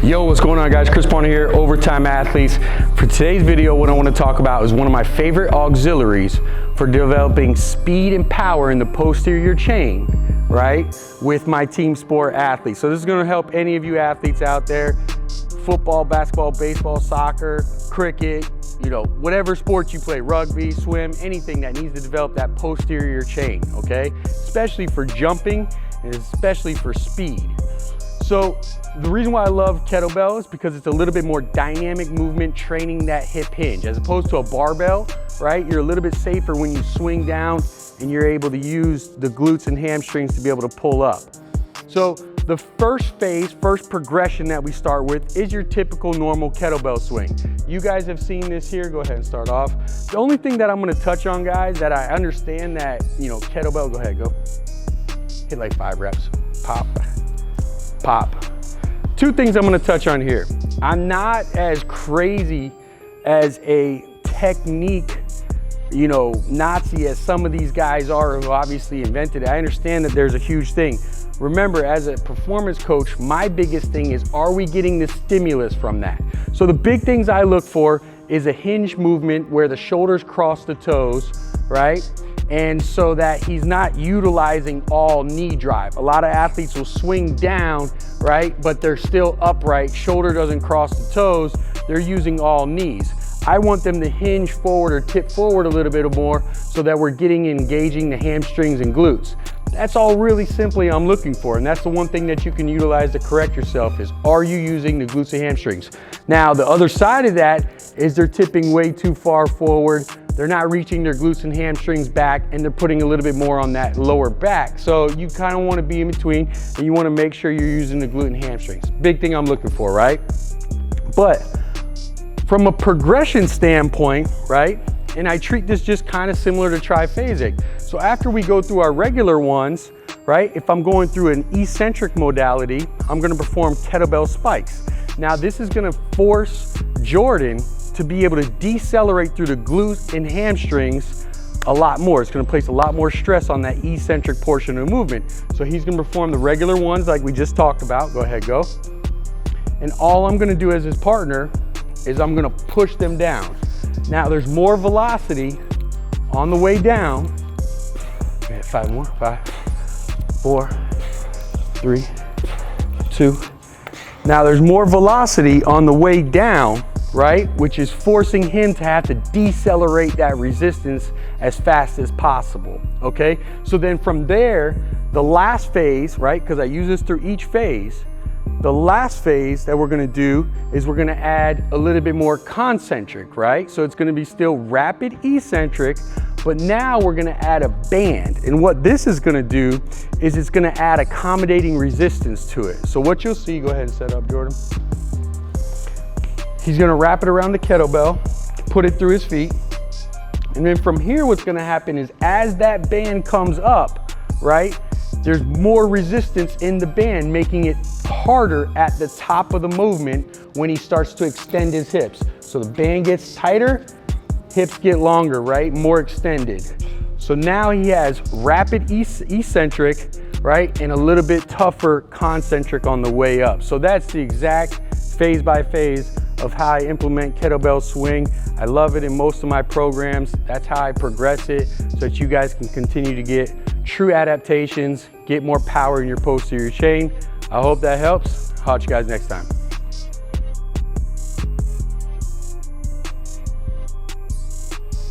Yo, what's going on, guys? Chris Bonner here, Overtime Athletes. For today's video, what I want to talk about is one of my favorite auxiliaries for developing speed and power in the posterior chain, right, with my team sport athletes. So this is going to help any of you athletes out there, football, basketball, baseball, soccer, cricket, you know, whatever sport you play, rugby, swim, anything that needs to develop that posterior chain, okay? Especially for jumping and especially for speed. So the reason why I love kettlebell is because it's a little bit more dynamic movement, training that hip hinge. As opposed to a barbell, right? You're a little bit safer when you swing down and you're able to use the glutes and hamstrings to be able to pull up. So the first phase, first progression that we start with is your typical normal kettlebell swing. You guys have seen this here. Go ahead and start off. The only thing that I'm gonna touch on, guys, that I understand that, you know, kettlebell, go ahead, go. Hit like 5 reps, pop. Pop. Two things I'm going to touch on here. I'm not as crazy as a technique, you know, Nazi as some of these guys are who obviously invented it. I understand that there's a huge thing. Remember, as a performance coach, my biggest thing is, are we getting the stimulus from that? So the big things I look for is a hinge movement where the shoulders cross the toes, right? And so that he's not utilizing all knee drive. A lot of athletes will swing down, right? But they're still upright, shoulder doesn't cross the toes, they're using all knees. I want them to hinge forward or tip forward a little bit more so that we're engaging the hamstrings and glutes. That's all really simply I'm looking for, and that's the one thing that you can utilize to correct yourself is, are you using the glutes and hamstrings? Now, the other side of that is they're tipping way too far forward. They're not reaching their glutes and hamstrings back, and they're putting a little bit more on that lower back. So you kind of want to be in between, and you want to make sure you're using the glute and hamstrings. Big thing I'm looking for, right? But from a progression standpoint, right? And I treat this just kind of similar to triphasic. So after we go through our regular ones, right? If I'm going through an eccentric modality, I'm going to perform kettlebell spikes. Now this is going to force Jordan to be able to decelerate through the glutes and hamstrings a lot more. It's going to place a lot more stress on that eccentric portion of the movement. So he's going to perform the regular ones like we just talked about. Go ahead, go. And all I'm going to do as his partner is I'm going to push them down. Now there's more velocity on the way down. 5 more, 5, 4, 3, 2. Now there's more velocity on the way down, right? Which is forcing him to have to decelerate that resistance as fast as possible, okay? So then from there, the last phase, right? Because I use this through each phase. The last phase that we're gonna do is we're gonna add a little bit more concentric, right? So it's gonna be still rapid eccentric, but now we're gonna add a band. And what this is gonna do is it's gonna add accommodating resistance to it. So what you'll see, go ahead and set up, Jordan. He's gonna wrap it around the kettlebell, put it through his feet. And then from here, what's gonna happen is as that band comes up, right? There's more resistance in the band, making it harder at the top of the movement when he starts to extend his hips. So the band gets tighter, hips get longer, right? More extended. So now he has rapid eccentric, right? And a little bit tougher concentric on the way up. So that's the exact phase by phase of how I implement kettlebell swing. I love it in most of my programs. That's how I progress it so that you guys can continue to get true adaptations, get more power in your posterior chain. I hope that helps. I'll catch you guys next time.